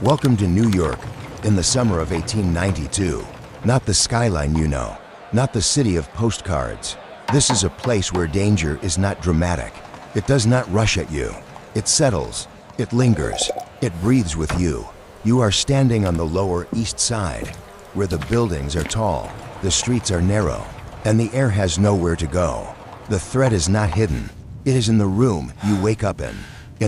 Welcome to New York in the summer of 1892. Not the skyline you know, not the city of postcards. This is a place where danger is not dramatic. It does not rush at you. It settles, it lingers, it breathes with you. You are standing on the Lower East Side, where the buildings are tall, the streets are narrow, and the air has nowhere to go. The threat is not hidden. It is in the room you wake up in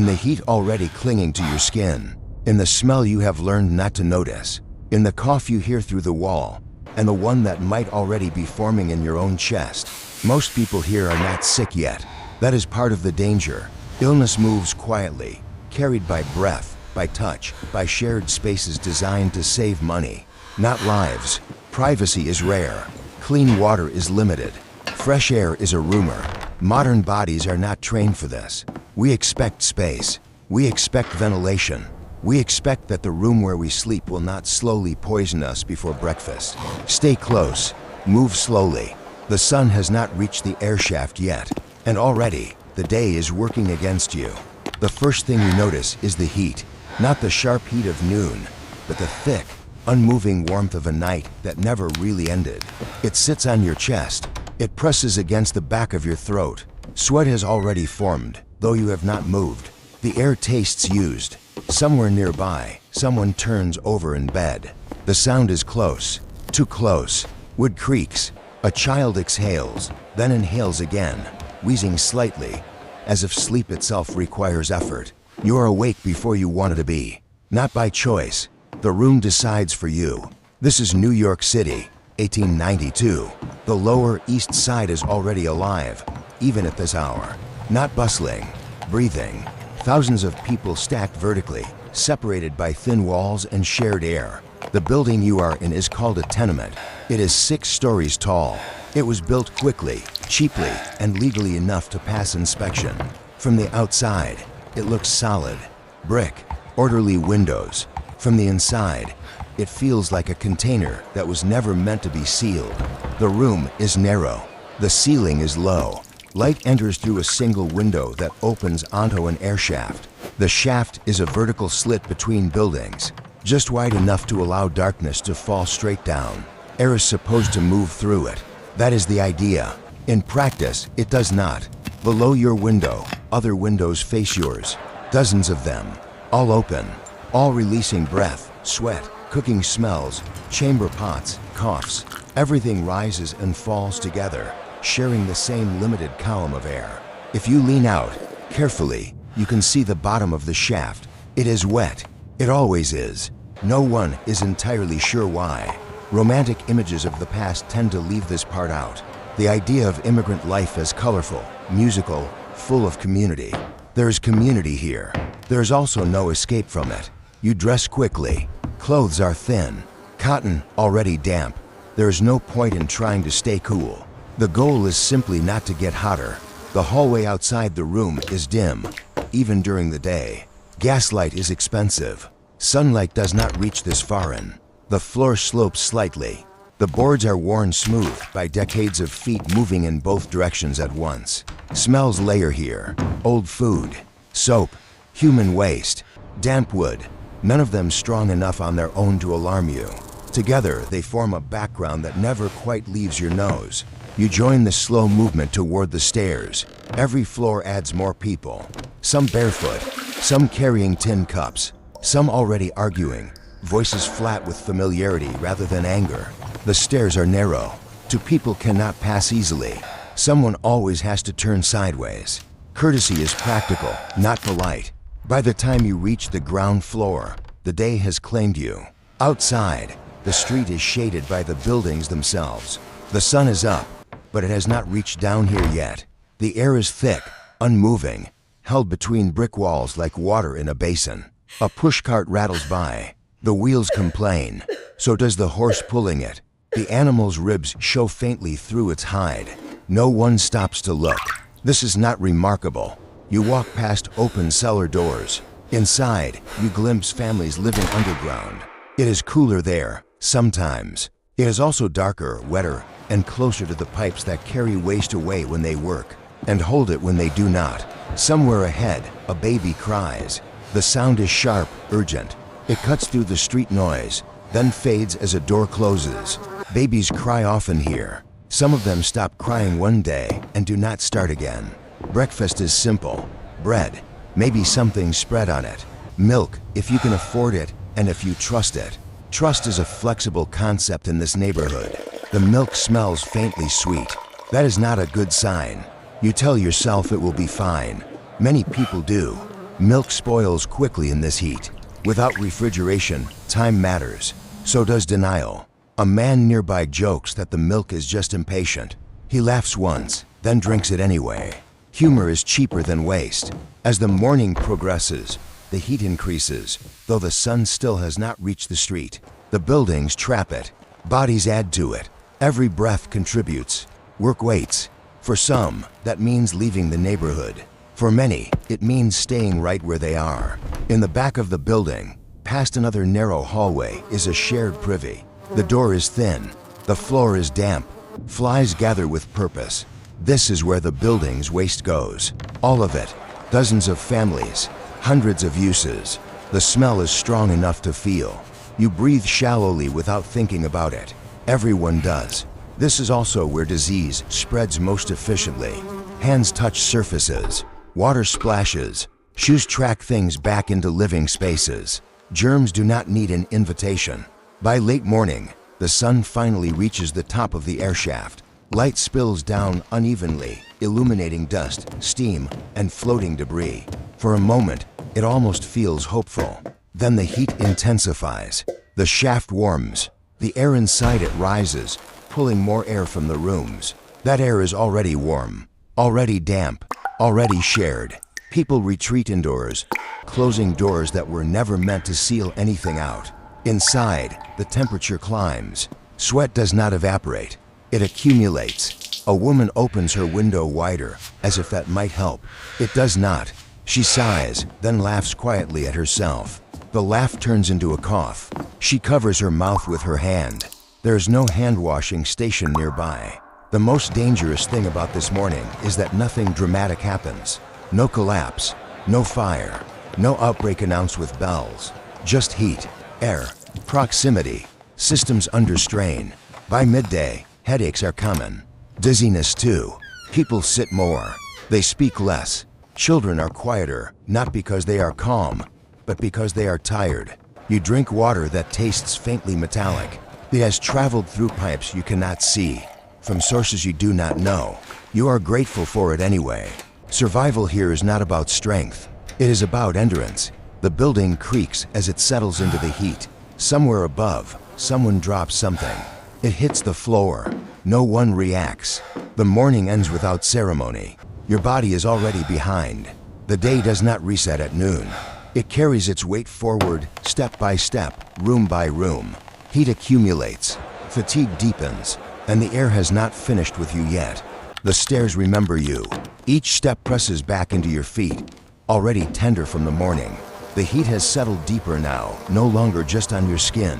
the heat already clinging to your skin, in the smell you have learned not to notice, in the cough you hear through the wall, and the one that might already be forming in your own chest. Most people here are not sick yet. That is part of the danger. Illness moves quietly, carried by breath, by touch, by shared spaces designed to save money, not lives. Privacy is rare. Clean water is limited. Fresh air is a rumor. Modern bodies are not trained for this. We expect space. We expect ventilation. We expect that the room where we sleep will not slowly poison us before breakfast. Stay close. Move slowly. The sun has not reached the air shaft yet, and already the day is working against you. The first thing you notice is the heat, not the sharp heat of noon, but the thick, unmoving warmth of a night that never really ended. It sits on your chest. It presses against the back of your throat. Sweat has already formed, though you have not moved. The air tastes used. Somewhere nearby, someone turns over in bed. The sound is close, too close. Wood creaks. A child exhales, then inhales again, wheezing slightly, as if sleep itself requires effort. You are awake before you wanted to be, not by choice. The room decides for you. This is New York City, 1892. The Lower East Side is already alive, even at this hour. Not bustling, breathing. Thousands of people stacked vertically, separated by thin walls and shared air. The building you are in is called a tenement. It is 6 stories tall. It was built quickly, cheaply, and legally enough to pass inspection. From the outside, it looks solid. Brick, orderly windows. From the inside, it feels like a container that was never meant to be sealed. The room is narrow. The ceiling is low. Light enters through a single window that opens onto an air shaft. The shaft is a vertical slit between buildings, just wide enough to allow darkness to fall straight down. Air is supposed to move through it. That is the idea. In practice, it does not. Below your window, other windows face yours. Dozens of them, all open, all releasing breath, sweat, cooking smells, chamber pots, coughs. Everything rises and falls together, sharing the same limited column of air. If you lean out carefully, you can see the bottom of the shaft. It is wet. It always is. No one is entirely sure why. Romantic images of the past tend to leave this part out. The idea of immigrant life as colorful, musical, full of community. There is community here. There is also no escape from it. You dress quickly. Clothes are thin. Cotton already damp. There is no point in trying to stay cool. The goal is simply not to get hotter. The hallway outside the room is dim, even during the day. Gaslight is expensive. Sunlight does not reach this far in. The floor slopes slightly. The boards are worn smooth by decades of feet moving in both directions at once. Smells layer here. Old food, soap, human waste, damp wood. None of them strong enough on their own to alarm you. Together, they form a background that never quite leaves your nose. You join the slow movement toward the stairs. Every floor adds more people. Some barefoot, some carrying tin cups, some already arguing, voices flat with familiarity rather than anger. The stairs are narrow. Two people cannot pass easily. Someone always has to turn sideways. Courtesy is practical, not polite. By the time you reach the ground floor, the day has claimed you. Outside, the street is shaded by the buildings themselves. The sun is up, but it has not reached down here yet. The air is thick, unmoving, held between brick walls like water in a basin. A pushcart rattles by. The wheels complain. So does the horse pulling it. The animal's ribs show faintly through its hide. No one stops to look. This is not remarkable. You walk past open cellar doors. Inside, you glimpse families living underground. It is cooler there, sometimes. It is also darker, wetter, and closer to the pipes that carry waste away when they work, and hold it when they do not. Somewhere ahead, a baby cries. The sound is sharp, urgent. It cuts through the street noise, then fades as a door closes. Babies cry often here. Some of them stop crying one day and do not start again. Breakfast is simple. Bread, maybe something spread on it. Milk, if you can afford it and if you trust it. Trust is a flexible concept in this neighborhood. The milk smells faintly sweet. That is not a good sign. You tell yourself it will be fine. Many people do. Milk spoils quickly in this heat. Without refrigeration, time matters. So does denial. A man nearby jokes that the milk is just impatient. He laughs once, then drinks it anyway. Humor is cheaper than waste. As the morning progresses, the heat increases, though the sun still has not reached the street. The buildings trap it. Bodies add to it. Every breath contributes. Work waits. For some, that means leaving the neighborhood. For many, it means staying right where they are. In the back of the building, past another narrow hallway, is a shared privy. The door is thin. The floor is damp. Flies gather with purpose. This is where the building's waste goes. All of it. Dozens of families. Hundreds of uses. The smell is strong enough to feel. You breathe shallowly without thinking about it. Everyone does. This is also where disease spreads most efficiently. Hands touch surfaces. Water splashes. Shoes track things back into living spaces. Germs do not need an invitation. By late morning, the sun finally reaches the top of the air shaft. Light spills down unevenly, illuminating dust, steam, and floating debris. For a moment, it almost feels hopeful. Then the heat intensifies. The shaft warms. The air inside it rises, pulling more air from the rooms. That air is already warm, already damp, already shared. People retreat indoors, closing doors that were never meant to seal anything out. Inside, the temperature climbs. Sweat does not evaporate. It accumulates. A woman opens her window wider, as if that might help. It does not. She sighs, then laughs quietly at herself. The laugh turns into a cough. She covers her mouth with her hand. There is no hand-washing station nearby. The most dangerous thing about this morning is that nothing dramatic happens. No collapse, no fire, no outbreak announced with bells. Just heat, air, proximity, systems under strain. By midday, headaches are common. Dizziness too. People sit more. They speak less. Children are quieter, not because they are calm, but because they are tired. You drink water that tastes faintly metallic. It has traveled through pipes you cannot see, from sources you do not know. You are grateful for it anyway. Survival here is not about strength. It is about endurance. The building creaks as it settles into the heat. Somewhere above, someone drops something. It hits the floor. No one reacts. The morning ends without ceremony. Your body is already behind. The day does not reset at noon. It carries its weight forward, step by step, room by room. Heat accumulates. Fatigue deepens. And the air has not finished with you yet. The stairs remember you. Each step presses back into your feet, already tender from the morning. The heat has settled deeper now, no longer just on your skin,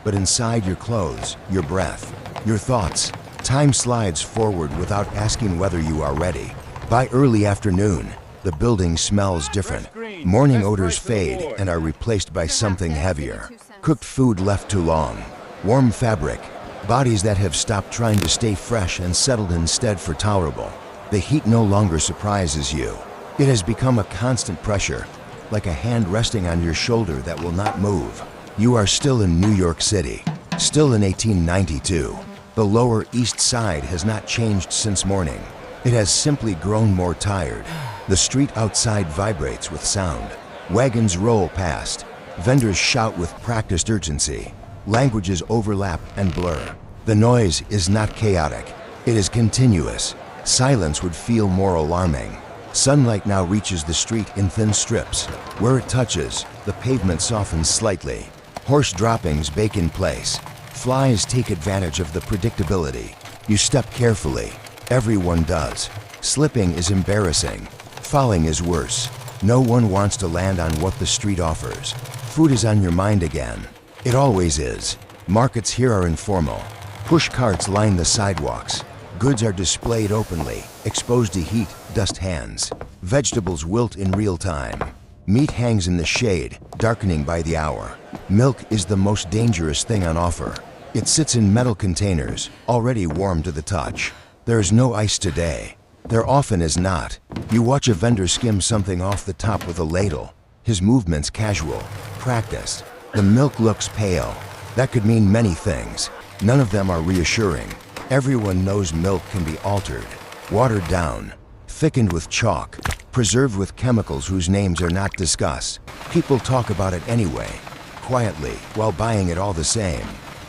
but inside your clothes, your breath, your thoughts. Time slides forward without asking whether you are ready. By early afternoon, the building smells different. Morning odors fade and are replaced by something heavier. Cooked food left too long. Warm fabric. Bodies that have stopped trying to stay fresh and settled instead for tolerable. The heat no longer surprises you. It has become a constant pressure, like a hand resting on your shoulder that will not move. You are still in New York City, still in 1892. The Lower East Side has not changed since morning. It has simply grown more tired. The street outside vibrates with sound. Wagons roll past. Vendors shout with practiced urgency. Languages overlap and blur. The noise is not chaotic. It is continuous. Silence would feel more alarming. Sunlight now reaches the street in thin strips. Where it touches, the pavement softens slightly. Horse droppings bake in place. Flies take advantage of the predictability. You step carefully. Everyone does. Slipping is embarrassing. Falling is worse. No one wants to land on what the street offers. Food is on your mind again. It always is. Markets here are informal. Push carts line the sidewalks. Goods are displayed openly, exposed to heat, dust hands. Vegetables wilt in real time. Meat hangs in the shade, darkening by the hour. Milk is the most dangerous thing on offer. It sits in metal containers, already warm to the touch. There is no ice today. There often is not. You watch a vendor skim something off the top with a ladle. His movements casual, practiced. The milk looks pale. That could mean many things. None of them are reassuring. Everyone knows milk can be altered, watered down, thickened with chalk, preserved with chemicals whose names are not discussed. People talk about it anyway, quietly, while buying it all the same.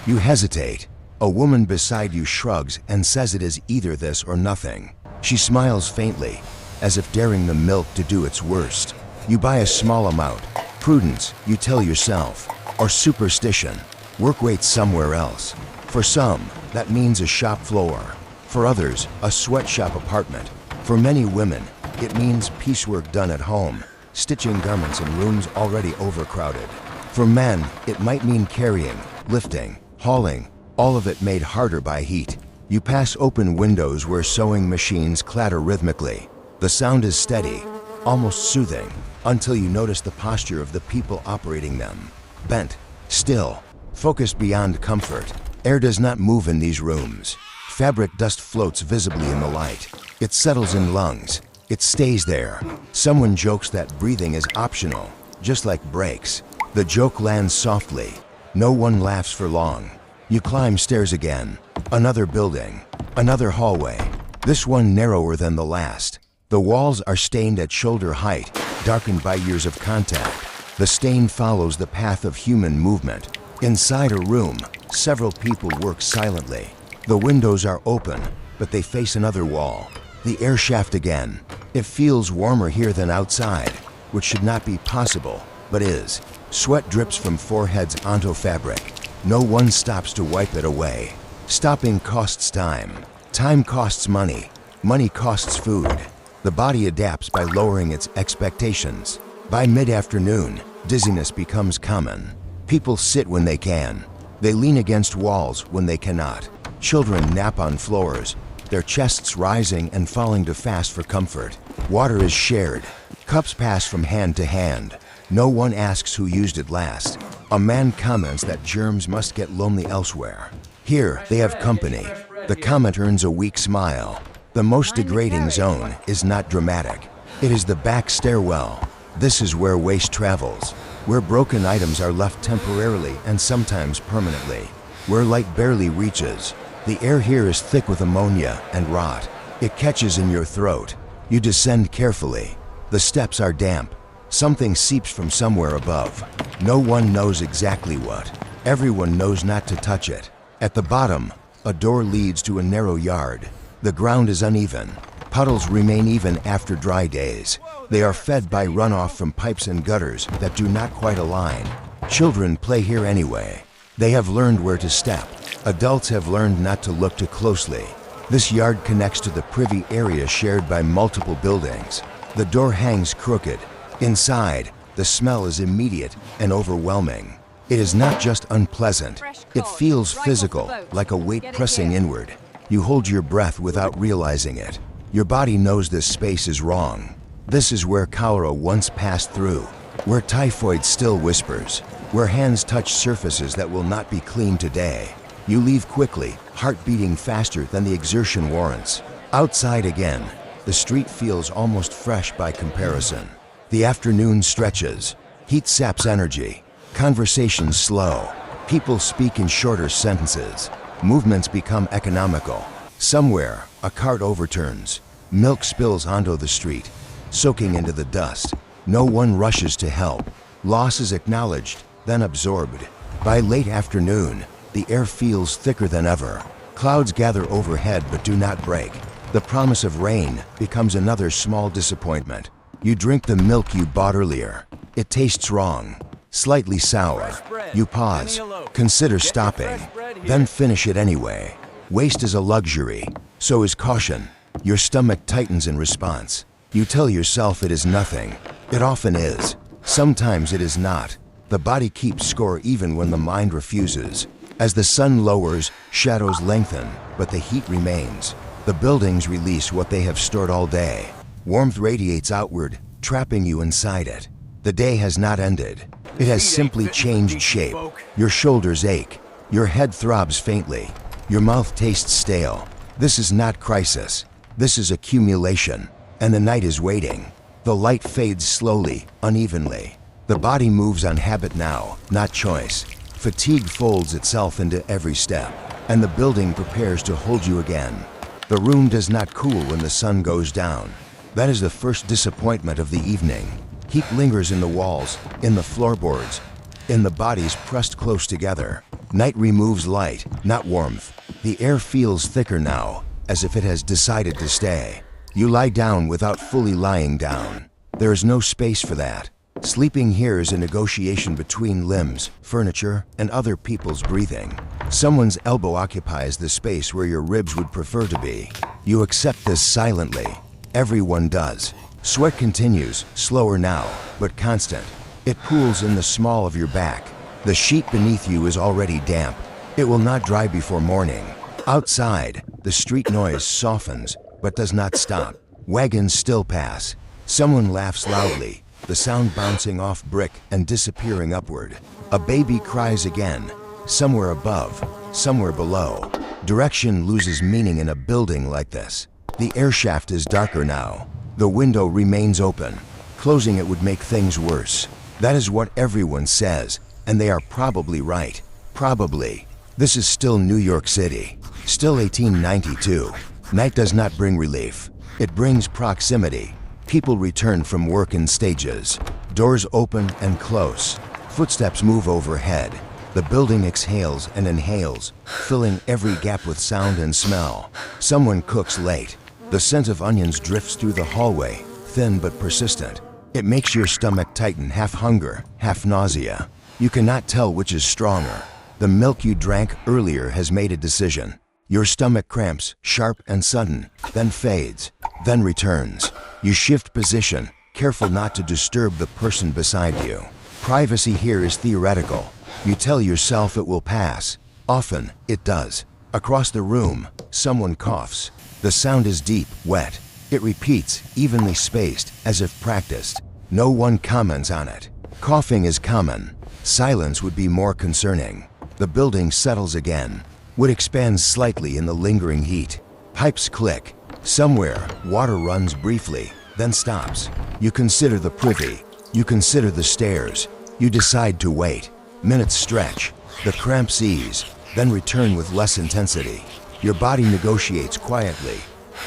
You hesitate. A woman beside you shrugs and says it is either this or nothing. She smiles faintly, as if daring the milk to do its worst. You buy a small amount. Prudence, you tell yourself, or superstition. Work waits somewhere else. For some, that means a shop floor. For others, a sweatshop apartment. For many women, it means piecework done at home, stitching garments in rooms already overcrowded. For men, it might mean carrying, lifting, hauling, all of it made harder by heat. You pass open windows where sewing machines clatter rhythmically. The sound is steady, almost soothing, until you notice the posture of the people operating them. Bent, still, focused beyond comfort. Air does not move in these rooms. Fabric dust floats visibly in the light. It settles in lungs. It stays there. Someone jokes that breathing is optional, just like brakes. The joke lands softly. No one laughs for long. You climb stairs again. Another building. Another hallway. This one narrower than the last. The walls are stained at shoulder height, darkened by years of contact. The stain follows the path of human movement. Inside a room, several people work silently. The windows are open, but they face another wall. The air shaft again. It feels warmer here than outside, which should not be possible, but is. Sweat drips from foreheads onto fabric. No one stops to wipe it away. Stopping costs time. Time costs money. Money costs food. The body adapts by lowering its expectations. By mid-afternoon, dizziness becomes common. People sit when they can. They lean against walls when they cannot. Children nap on floors, their chests rising and falling to fast for comfort. Water is shared. Cups pass from hand to hand. No one asks who used it last. A man comments that germs must get lonely elsewhere. Here, they have company. The comment earns a weak smile. The most degrading zone is not dramatic. It is the back stairwell. This is where waste travels, where broken items are left temporarily and sometimes permanently, where light barely reaches. The air here is thick with ammonia and rot. It catches in your throat. You descend carefully. The steps are damp. Something seeps from somewhere above. No one knows exactly what. Everyone knows not to touch it. At the bottom, a door leads to a narrow yard. The ground is uneven. Puddles remain even after dry days. They are fed by runoff from pipes and gutters that do not quite align. Children play here anyway. They have learned where to step. Adults have learned not to look too closely. This yard connects to the privy area shared by multiple buildings. The door hangs crooked. Inside, the smell is immediate and overwhelming. It is not just unpleasant. It feels physical, like a weight pressing inward. You hold your breath without realizing it. Your body knows this space is wrong. This is where cholera once passed through, where typhoid still whispers, where hands touch surfaces that will not be clean today. You leave quickly, heart beating faster than the exertion warrants. Outside again, the street feels almost fresh by comparison. The afternoon stretches. Heat saps energy. Conversations slow. People speak in shorter sentences. Movements become economical. Somewhere, a cart overturns. Milk spills onto the street, soaking into the dust. No one rushes to help. Loss is acknowledged, then absorbed. By late afternoon, the air feels thicker than ever. Clouds gather overhead but do not break. The promise of rain becomes another small disappointment. You drink the milk you bought earlier. It tastes wrong, slightly sour. You pause, consider stopping, then finish it anyway. Waste is a luxury, so is caution. Your stomach tightens in response. You tell yourself it is nothing. It often is. Sometimes it is not. The body keeps score even when the mind refuses. As the sun lowers, shadows lengthen, but the heat remains. The buildings release what they have stored all day. Warmth radiates outward, trapping you inside it. The day has not ended. It has simply changed shape. Your shoulders ache. Your head throbs faintly. Your mouth tastes stale. This is not crisis. This is accumulation. And the night is waiting. The light fades slowly, unevenly. The body moves on habit now, not choice. Fatigue folds itself into every step, and the building prepares to hold you again. The room does not cool when the sun goes down. That is the first disappointment of the evening. Heat lingers in the walls, in the floorboards, in the bodies pressed close together. Night removes light, not warmth. The air feels thicker now, as if it has decided to stay. You lie down without fully lying down. There is no space for that. Sleeping here is a negotiation between limbs, furniture, and other people's breathing. Someone's elbow occupies the space where your ribs would prefer to be. You accept this silently. Everyone does. Sweat continues, slower now, but constant. It pools in the small of your back. The sheet beneath you is already damp. It will not dry before morning. Outside, the street noise softens, but does not stop. Wagons still pass. Someone laughs loudly, the sound bouncing off brick and disappearing upward. A baby cries again, somewhere above, somewhere below. Direction loses meaning in a building like this. The air shaft is darker now. The window remains open. Closing it would make things worse. That is what everyone says, and they are probably right. Probably. This is still New York City. Still 1892. Night does not bring relief. It brings proximity. People return from work in stages. Doors open and close. Footsteps move overhead. The building exhales and inhales, filling every gap with sound and smell. Someone cooks late. The scent of onions drifts through the hallway, thin but persistent. It makes your stomach tighten, half hunger, half nausea. You cannot tell which is stronger. The milk you drank earlier has made a decision. Your stomach cramps, sharp and sudden, then fades, then returns. You shift position, careful not to disturb the person beside you. Privacy here is theoretical. You tell yourself it will pass. Often, it does. Across the room, someone coughs. The sound is deep, wet. It repeats, evenly spaced, as if practiced. No one comments on it. Coughing is common. Silence would be more concerning. The building settles again. Wood expands slightly in the lingering heat. Pipes click. Somewhere, water runs briefly, then stops. You consider the privy. You consider the stairs. You decide to wait. Minutes stretch. The cramps ease, then return with less intensity. Your body negotiates quietly,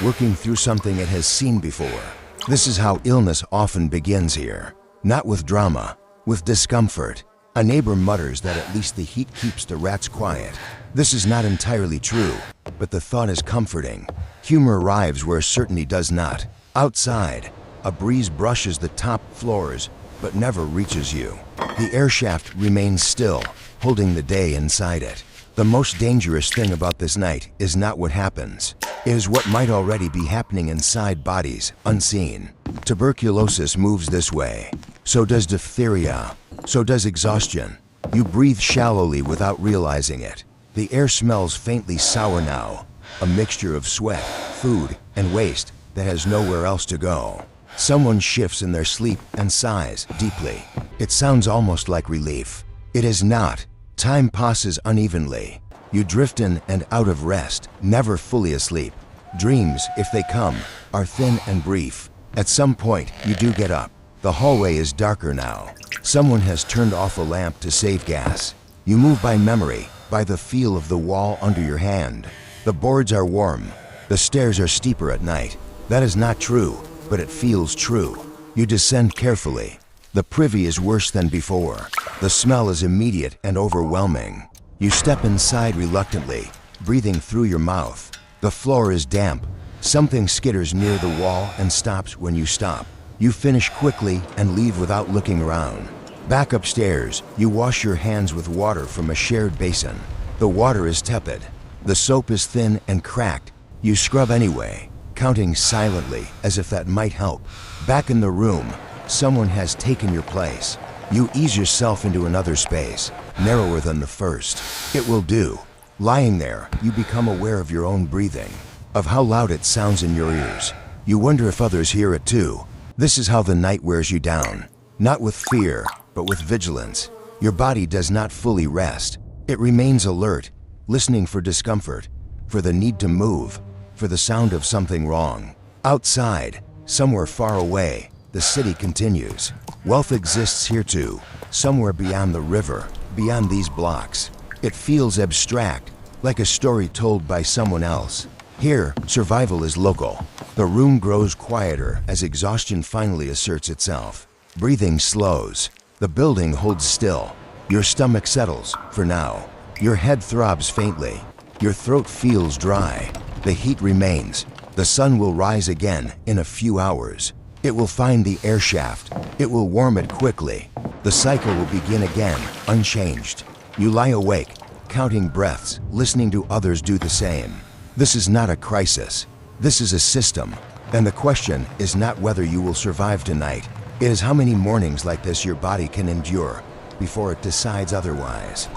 working through something it has seen before. This is how illness often begins here. Not with drama, with discomfort. A neighbor mutters that at least the heat keeps the rats quiet. This is not entirely true, but the thought is comforting. Humor arrives where certainty does not. Outside, a breeze brushes the top floors, but never reaches you. The air shaft remains still, holding the day inside it. The most dangerous thing about this night is not what happens. It is what might already be happening inside bodies, unseen. Tuberculosis moves this way. So does diphtheria. So does exhaustion. You breathe shallowly without realizing it. The air smells faintly sour now, a mixture of sweat, food, and waste that has nowhere else to go. Someone shifts in their sleep and sighs deeply. It sounds almost like relief. It is not. Time passes unevenly. You drift in and out of rest, never fully asleep. Dreams, if they come, are thin and brief. At some point, you do get up. The hallway is darker now. Someone has turned off a lamp to save gas. You move by memory, by the feel of the wall under your hand. The boards are warm. The stairs are steeper at night. That is not true, but it feels true. You descend carefully. The privy is worse than before. The smell is immediate and overwhelming. You step inside reluctantly, breathing through your mouth. The floor is damp. Something skitters near the wall and stops when you stop. You finish quickly and leave without looking around. Back upstairs, you wash your hands with water from a shared basin. The water is tepid. The soap is thin and cracked. You scrub anyway, counting silently as if that might help. Back in the room, someone has taken your place. You ease yourself into another space, narrower than the first. It will do. Lying there, you become aware of your own breathing, of how loud it sounds in your ears. You wonder if others hear it too. This is how the night wears you down. Not with fear, but with vigilance. Your body does not fully rest. It remains alert, listening for discomfort, for the need to move, for the sound of something wrong. Outside, somewhere far away, the city continues. Wealth exists here too, somewhere beyond the river, beyond these blocks. It feels abstract, like a story told by someone else. Here, survival is local. The room grows quieter as exhaustion finally asserts itself. Breathing slows. The building holds still. Your stomach settles, for now. Your head throbs faintly. Your throat feels dry. The heat remains. The sun will rise again in a few hours. It will find the air shaft. It will warm it quickly. The cycle will begin again, unchanged. You lie awake, counting breaths, listening to others do the same. This is not a crisis. This is a system. And the question is not whether you will survive tonight. It is how many mornings like this your body can endure before it decides otherwise.